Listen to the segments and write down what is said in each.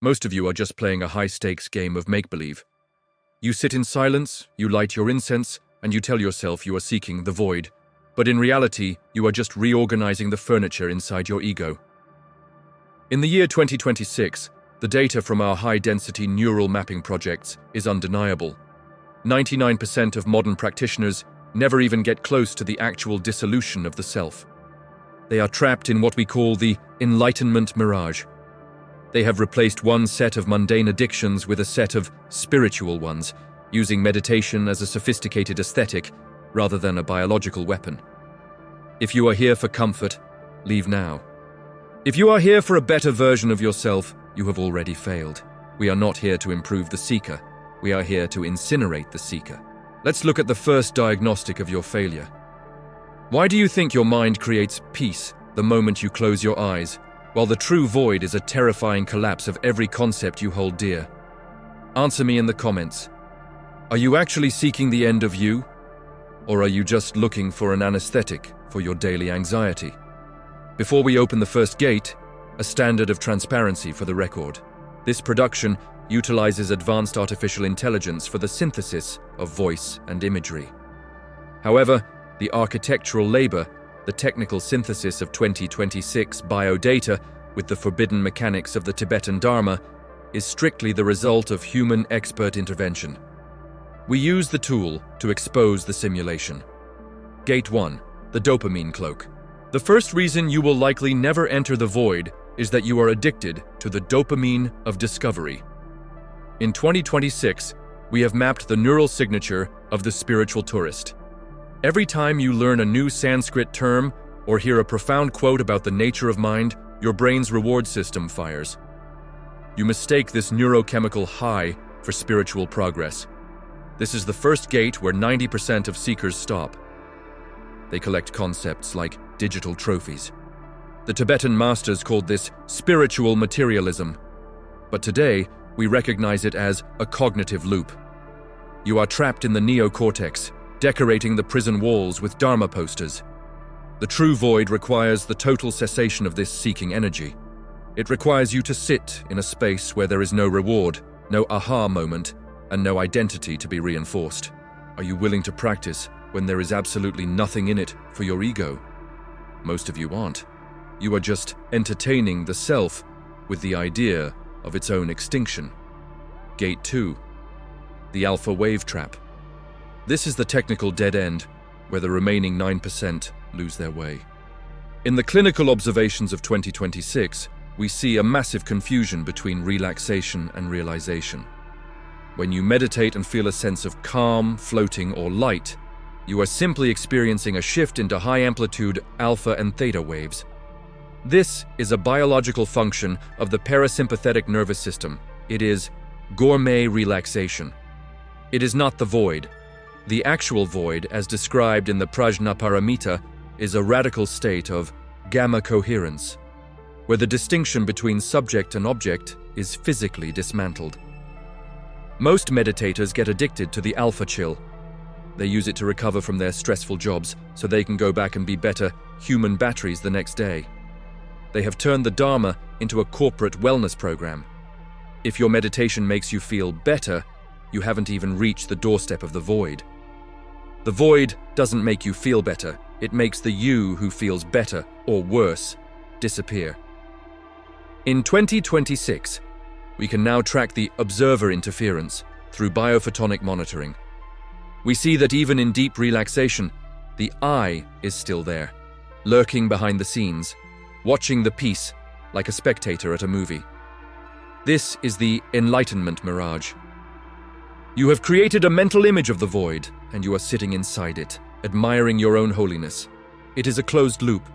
Most of you are just playing a high-stakes game of make-believe. You sit in silence, you light your incense, and you tell yourself you are seeking the void. But in reality, you are just reorganizing the furniture inside your ego. In the year 2026, the data from our high-density neural mapping projects is undeniable. 99% of modern practitioners never even get close to the actual dissolution of the self. They are trapped in what we call the Enlightenment Mirage. They have replaced one set of mundane addictions with a set of spiritual ones, using meditation as a sophisticated aesthetic rather than a biological weapon. If you are here for comfort, leave now. If you are here for a better version of yourself, you have already failed. We are not here to improve the seeker. We are here to incinerate the seeker. Let's look at the first diagnostic of your failure. Why do you think your mind creates peace the moment you close your eyes, while the true void is a terrifying collapse of every concept you hold dear? Answer me in the comments. Are you actually seeking the end of you? Or are you just looking for an anesthetic for your daily anxiety? Before we open the first gate, a standard of transparency for the record. This production utilizes advanced artificial intelligence for the synthesis of voice and imagery. However, the architectural labor, the technical synthesis of 2026 biodata with the forbidden mechanics of the Tibetan Dharma, is strictly the result of human expert intervention. We use the tool to expose the simulation. Gate 1, the dopamine cloak. The first reason you will likely never enter the void is that you are addicted to the dopamine of discovery. In 2026, we have mapped the neural signature of the spiritual tourist. Every time you learn a new Sanskrit term or hear a profound quote about the nature of mind, your brain's reward system fires. You mistake this neurochemical high for spiritual progress. This is the first gate where 90% of seekers stop. They collect concepts like digital trophies. The Tibetan masters called this spiritual materialism, but today we recognize it as a cognitive loop. You are trapped in the neocortex, decorating the prison walls with Dharma posters. The true void requires the total cessation of this seeking energy. It requires you to sit in a space where there is no reward, no aha moment, and no identity to be reinforced. Are you willing to practice when there is absolutely nothing in it for your ego? Most of you aren't. You are just entertaining the self with the idea of its own extinction. Gate 2, the alpha wave trap. This is the technical dead end where the remaining 9% lose their way. In the clinical observations of 2026, we see a massive confusion between relaxation and realization. When you meditate and feel a sense of calm, floating, or light, you are simply experiencing a shift into high-amplitude alpha and theta waves. This is a biological function of the parasympathetic nervous system. It is gourmet relaxation. It is not the void. The actual void, as described in the Prajnaparamita, is a radical state of gamma coherence, where the distinction between subject and object is physically dismantled. Most meditators get addicted to the alpha chill. They use it to recover from their stressful jobs so they can go back and be better human batteries the next day. They have turned the Dharma into a corporate wellness program. If your meditation makes you feel better, you haven't even reached the doorstep of the void. The void doesn't make you feel better. It makes the you who feels better, or worse, disappear. In 2026, we can now track the observer interference through biophotonic monitoring. We see that even in deep relaxation, the I is still there, lurking behind the scenes, watching the piece like a spectator at a movie. This is the Enlightenment Mirage. You have created a mental image of the void, and you are sitting inside it, admiring your own holiness. It is a closed loop.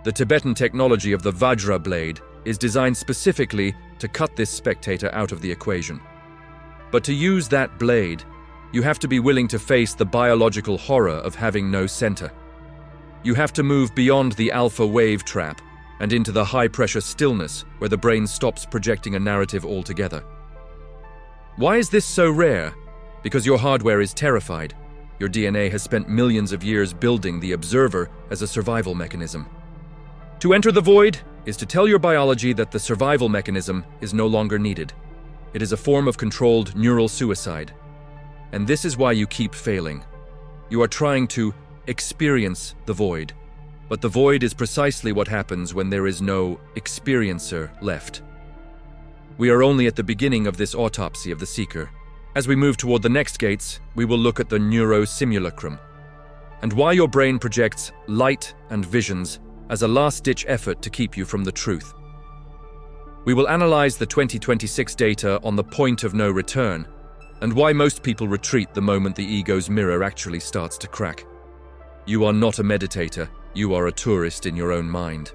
The Tibetan technology of the Vajra-Blade is designed specifically to cut this spectator out of the equation. But to use that blade, you have to be willing to face the biological horror of having no center. You have to move beyond the alpha wave trap and into the high-pressure stillness where the brain stops projecting a narrative altogether. Why is this so rare? Because your hardware is terrified. Your DNA has spent millions of years building the observer as a survival mechanism. To enter the void, is to tell your biology that the survival mechanism is no longer needed. It is a form of controlled neural suicide. And this is why you keep failing. You are trying to experience the void, but the void is precisely what happens when there is no experiencer left. We are only at the beginning of this autopsy of the seeker. As we move toward the next gates, we will look at the neuro-simulacrum, and why your brain projects light and visions as a last-ditch effort to keep you from the truth. We will analyze the 2026 data on the point of no return, and why most people retreat the moment the ego's mirror actually starts to crack. You are not a meditator, you are a tourist in your own mind.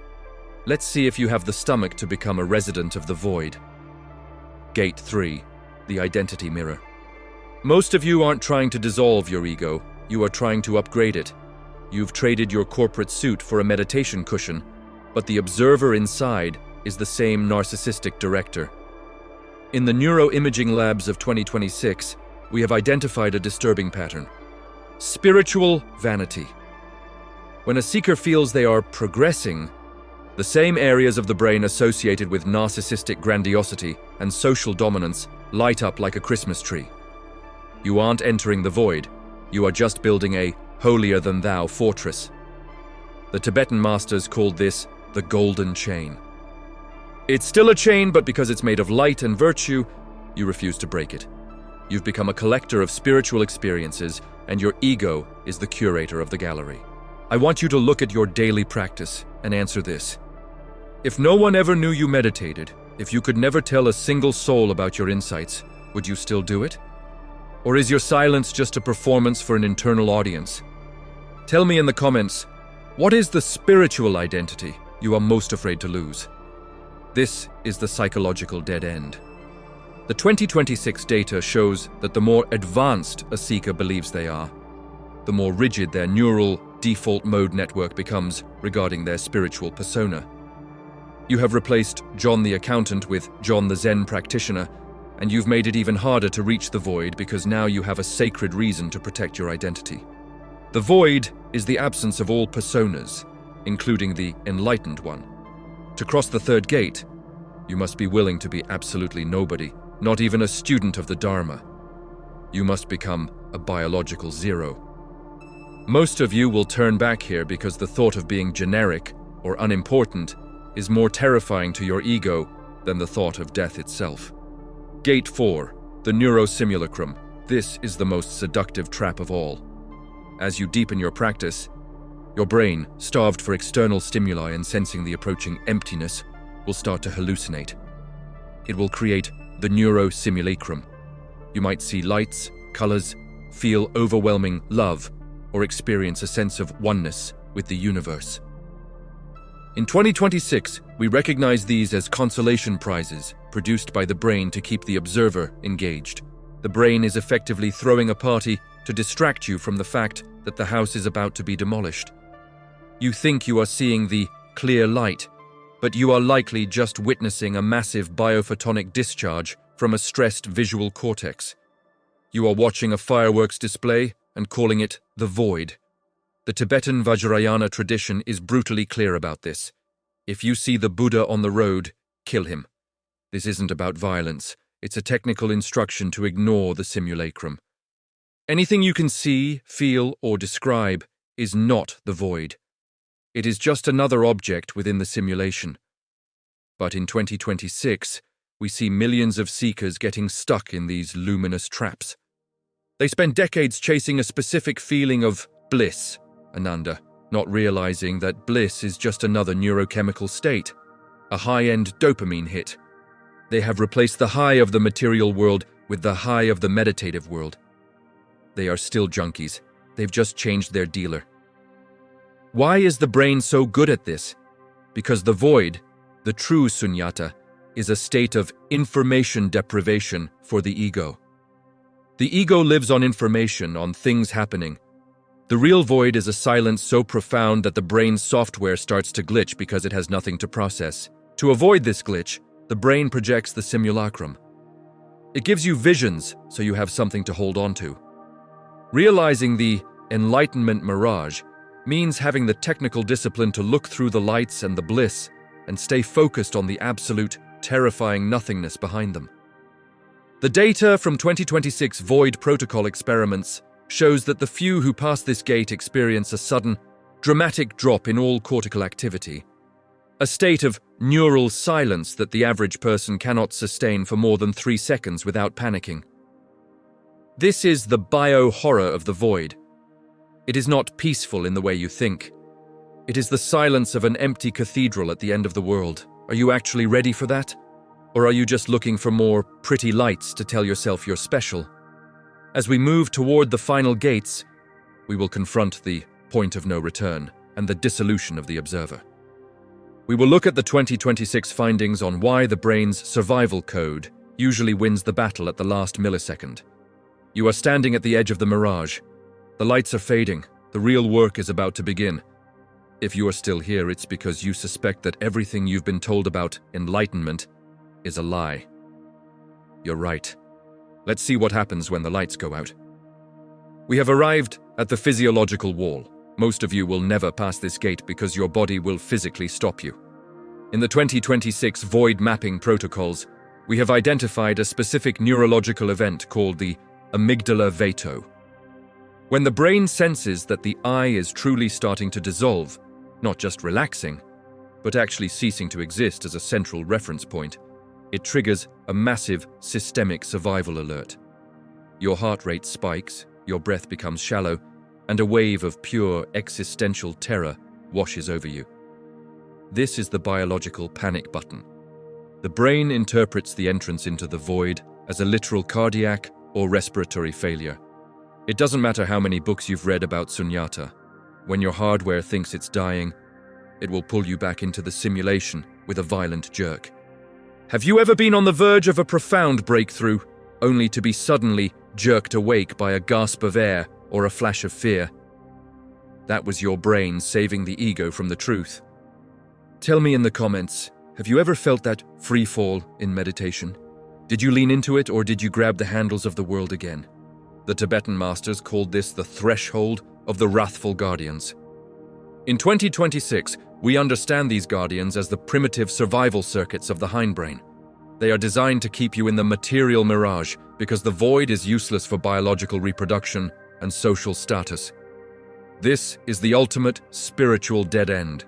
Let's see if you have the stomach to become a resident of the void. Gate 3, the identity mirror. Most of you aren't trying to dissolve your ego, you are trying to upgrade it. You've traded your corporate suit for a meditation cushion, but the observer inside is the same narcissistic director. In the neuro-imaging labs of 2026, we have identified a disturbing pattern. Spiritual vanity. When a seeker feels they are progressing, the same areas of the brain associated with narcissistic grandiosity and social dominance light up like a Christmas tree. You aren't entering the void, you are just building a holier-than-thou fortress. The Tibetan masters called this the golden chain. It's still a chain, but because it's made of light and virtue, you refuse to break it. You've become a collector of spiritual experiences, and your ego is the curator of the gallery. I want you to look at your daily practice and answer this. If no one ever knew you meditated, if you could never tell a single soul about your insights, would you still do it? Or is your silence just a performance for an internal audience? Tell me in the comments, what is the spiritual identity you are most afraid to lose? This is the psychological dead end. The 2026 data shows that the more advanced a seeker believes they are, the more rigid their neural default mode network becomes regarding their spiritual persona. You have replaced John the accountant with John the Zen practitioner, and you've made it even harder to reach the void because now you have a sacred reason to protect your identity. The void is the absence of all personas, including the enlightened one. To cross the third gate, you must be willing to be absolutely nobody, not even a student of the Dharma. You must become a biological zero. Most of you will turn back here because the thought of being generic or unimportant is more terrifying to your ego than the thought of death itself. Gate 4, the neuro-simulacrum. This is the most seductive trap of all. As you deepen your practice, your brain, starved for external stimuli and sensing the approaching emptiness, will start to hallucinate. It will create the neuro-simulacrum. You might see lights, colors, feel overwhelming love, or experience a sense of oneness with the universe. In 2026, we recognize these as consolation prizes produced by the brain to keep the observer engaged. The brain is effectively throwing a party to distract you from the fact that the house is about to be demolished. You think you are seeing the clear light, but you are likely just witnessing a massive biophotonic discharge from a stressed visual cortex. You are watching a fireworks display and calling it the void. The Tibetan Vajrayana tradition is brutally clear about this. If you see the Buddha on the road, kill him. This isn't about violence. It's a technical instruction to ignore the simulacrum. Anything you can see, feel, or describe is not the void. It is just another object within the simulation. But in 2026, we see millions of seekers getting stuck in these luminous traps. They spend decades chasing a specific feeling of bliss, Ananda, not realizing that bliss is just another neurochemical state, a high-end dopamine hit. They have replaced the high of the material world with the high of the meditative world. They are still junkies. They've just changed their dealer. Why is the brain so good at this? Because the void, the true Sunyata, is a state of information deprivation for the ego. The ego lives on information, on things happening. The real void is a silence so profound that the brain's software starts to glitch because it has nothing to process. To avoid this glitch, the brain projects the simulacrum. It gives you visions so you have something to hold on to. Realizing the Enlightenment Mirage means having the technical discipline to look through the lights and the bliss and stay focused on the absolute, terrifying nothingness behind them. The data from 2026 Void protocol experiments shows that the few who pass this gate experience a sudden, dramatic drop in all cortical activity, a state of neural silence that the average person cannot sustain for more than 3 seconds without panicking. This is the bio-horror of the void. It is not peaceful in the way you think. It is the silence of an empty cathedral at the end of the world. Are you actually ready for that? Or are you just looking for more pretty lights to tell yourself you're special? As we move toward the final gates, we will confront the point of no return and the dissolution of the observer. We will look at the 2026 findings on why the brain's survival code usually wins the battle at the last millisecond. You are standing at the edge of the mirage. The lights are fading. The real work is about to begin. If you are still here, it's because you suspect that everything you've been told about enlightenment is a lie. You're right. Let's see what happens when the lights go out. We have arrived at the physiological wall. Most of you will never pass this gate because your body will physically stop you. In the 2026 Void mapping protocols, we have identified a specific neurological event called the Amygdala Veto. When the brain senses that the I is truly starting to dissolve, not just relaxing, but actually ceasing to exist as a central reference point, it triggers a massive systemic survival alert. Your heart rate spikes, your breath becomes shallow, and a wave of pure existential terror washes over you. This is the biological panic button. The brain interprets the entrance into the void as a literal cardiac or respiratory failure. It doesn't matter how many books you've read about Sunyata. When your hardware thinks it's dying, it will pull you back into the simulation with a violent jerk. Have you ever been on the verge of a profound breakthrough, only to be suddenly jerked awake by a gasp of air or a flash of fear? That was your brain saving the ego from the truth. Tell me in the comments, have you ever felt that free fall in meditation? Did you lean into it, or did you grab the handles of the world again? The Tibetan masters called this the threshold of the wrathful guardians. In 2026, we understand these guardians as the primitive survival circuits of the hindbrain. They are designed to keep you in the material mirage because the void is useless for biological reproduction and social status. This is the ultimate spiritual dead end.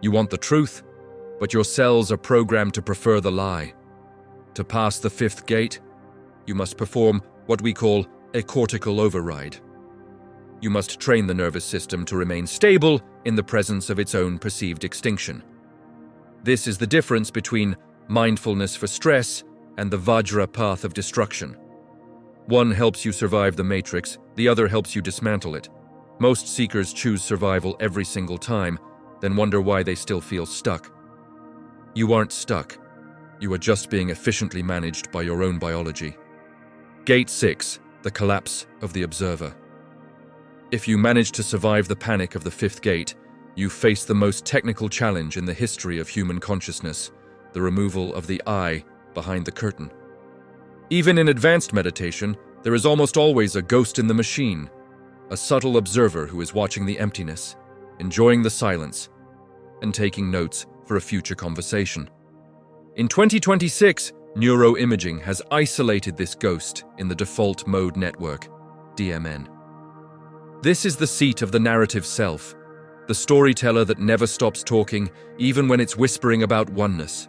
You want the truth, but your cells are programmed to prefer the lie. To pass the fifth gate, you must perform what we call a cortical override. You must train the nervous system to remain stable in the presence of its own perceived extinction. This is the difference between mindfulness for stress and the Vajra path of destruction. One helps you survive the matrix, the other helps you dismantle it. Most seekers choose survival every single time, then wonder why they still feel stuck. You aren't stuck. You are just being efficiently managed by your own biology. Gate 6, the collapse of the observer. If you manage to survive the panic of the fifth gate, you face the most technical challenge in the history of human consciousness, the removal of the I behind the curtain. Even in advanced meditation, there is almost always a ghost in the machine, a subtle observer who is watching the emptiness, enjoying the silence, and taking notes for a future conversation. In 2026, neuro-imaging has isolated this ghost in the default mode network, DMN. This is the seat of the narrative self, the storyteller that never stops talking, even when it's whispering about oneness.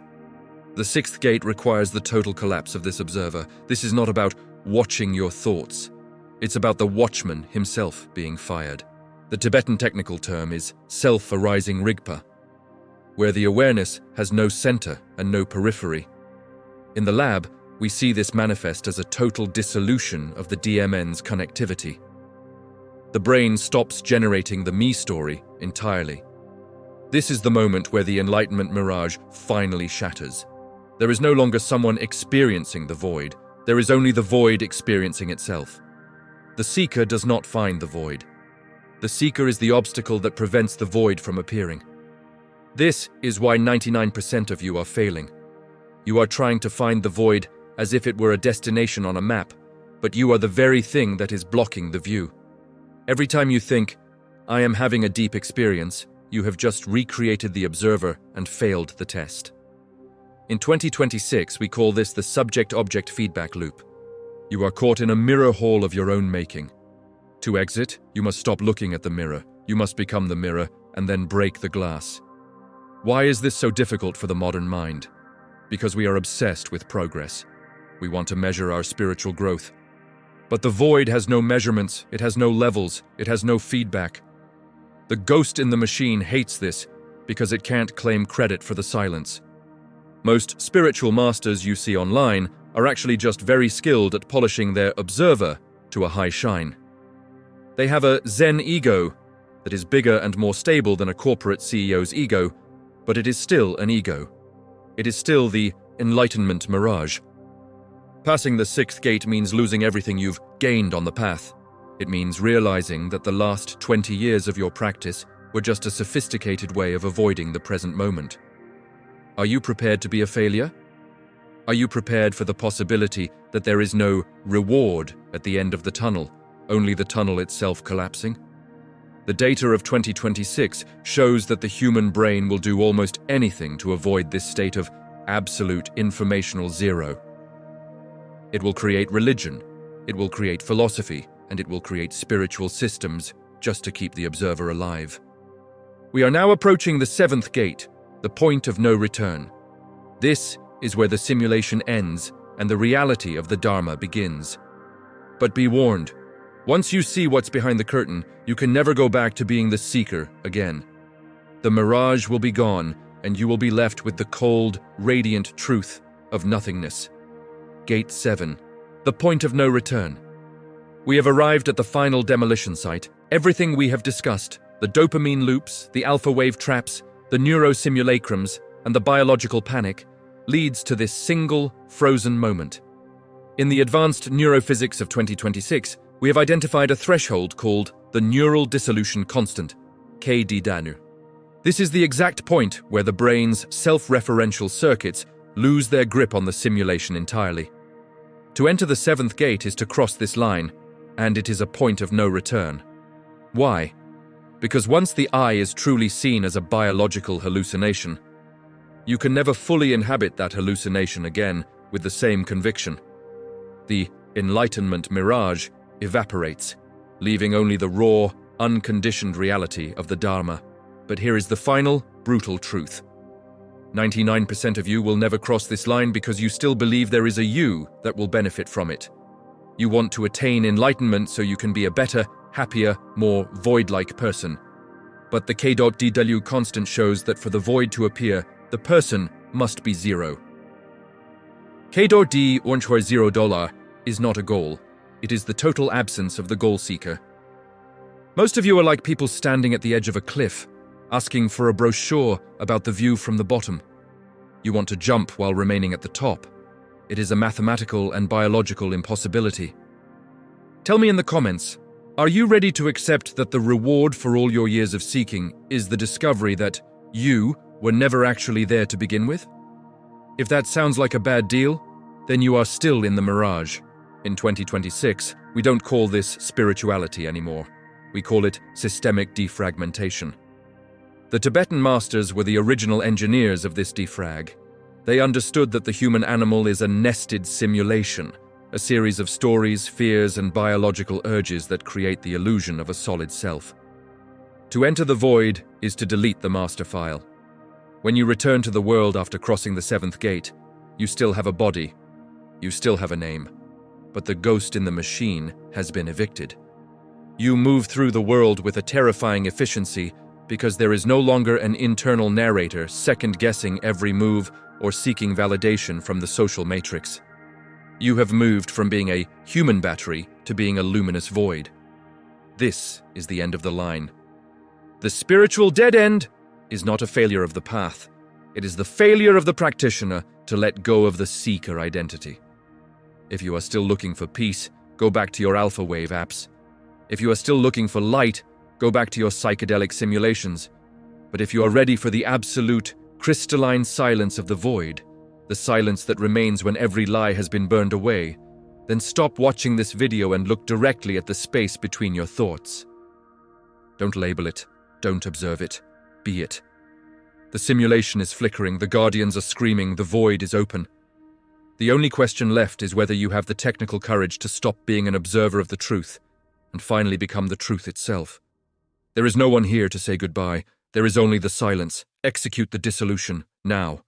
The sixth gate requires the total collapse of this observer. This is not about watching your thoughts. It's about the watchman himself being fired. The Tibetan technical term is self-arising rigpa, where the awareness has no center and no periphery. In the lab, we see this manifest as a total dissolution of the DMN's connectivity. The brain stops generating the me story entirely. This is the moment where the Enlightenment Mirage finally shatters. There is no longer someone experiencing the void. There is only the void experiencing itself. The seeker does not find the void. The seeker is the obstacle that prevents the void from appearing. This is why 99% of you are failing. You are trying to find the void as if it were a destination on a map, but you are the very thing that is blocking the view. Every time you think, I am having a deep experience, you have just recreated the observer and failed the test. In 2026, we call this the subject-object feedback loop. You are caught in a mirror hall of your own making. To exit, you must stop looking at the mirror. You must become the mirror and then break the glass. Why is this so difficult for the modern mind? Because we are obsessed with progress. We want to measure our spiritual growth. But the void has no measurements, it has no levels, it has no feedback. The ghost in the machine hates this because it can't claim credit for the silence. Most spiritual masters you see online are actually just very skilled at polishing their observer to a high shine. They have a Zen ego that is bigger and more stable than a corporate CEO's ego, but it is still an ego. It is still the Enlightenment Mirage. Passing the sixth gate means losing everything you've gained on the path. It means realizing that the last 20 years of your practice were just a sophisticated way of avoiding the present moment. Are you prepared to be a failure? Are you prepared for the possibility that there is no reward at the end of the tunnel, only the tunnel itself collapsing? The data of 2026 shows that the human brain will do almost anything to avoid this state of absolute informational zero. It will create religion, it will create philosophy, and it will create spiritual systems just to keep the observer alive. We are now approaching the seventh gate, the point of no return. This is where the simulation ends and the reality of the Dharma begins. But be warned, once you see what's behind the curtain, you can never go back to being the seeker again. The mirage will be gone, and you will be left with the cold, radiant truth of nothingness. Gate 7, the point of no return. We have arrived at the final demolition site. Everything we have discussed, the dopamine loops, the alpha wave traps, the neurosimulacrums, and the biological panic, leads to this single, frozen moment. In the advanced neurophysics of 2026, we have identified a threshold called the neural dissolution constant, KD-DANU. This is the exact point where the brain's self-referential circuits lose their grip on the simulation entirely. To enter the seventh gate is to cross this line, and it is a point of no return. Why? Because once the eye is truly seen as a biological hallucination, you can never fully inhabit that hallucination again with the same conviction. The Enlightenment Mirage evaporates, leaving only the raw, unconditioned reality of the Dharma. But here is the final, brutal truth. 99% of you will never cross this line because you still believe there is a you that will benefit from it. You want to attain enlightenment so you can be a better, happier, more void-like person. But the K.D constant shows that for the void to appear, the person must be zero. K.D $0 is not a goal. It is the total absence of the goal seeker. Most of you are like people standing at the edge of a cliff, asking for a brochure about the view from the bottom. You want to jump while remaining at the top. It is a mathematical and biological impossibility. Tell me in the comments, are you ready to accept that the reward for all your years of seeking is the discovery that you were never actually there to begin with? If that sounds like a bad deal, then you are still in the mirage. In 2026, we don't call this spirituality anymore. We call it systemic defragmentation. The Tibetan masters were the original engineers of this defrag. They understood that the human animal is a nested simulation, a series of stories, fears, and biological urges that create the illusion of a solid self. To enter the void is to delete the master file. When you return to the world after crossing the seventh gate, you still have a body, you still have a name, but the ghost in the machine has been evicted. You move through the world with a terrifying efficiency because there is no longer an internal narrator second-guessing every move or seeking validation from the social matrix. You have moved from being a human battery to being a luminous void. This is the end of the line. The spiritual dead end is not a failure of the path. It is the failure of the practitioner to let go of the seeker identity. If you are still looking for peace, go back to your alpha wave apps. If you are still looking for light, go back to your psychedelic simulations. But if you are ready for the absolute, crystalline silence of the void, the silence that remains when every lie has been burned away, then stop watching this video and look directly at the space between your thoughts. Don't label it, don't observe it. be it. The simulation is flickering, the guardians are screaming, the void is open. The only question left is whether you have the technical courage to stop being an observer of the truth and finally become the truth itself. There is no one here to say goodbye. There is only the silence. Execute the dissolution, now.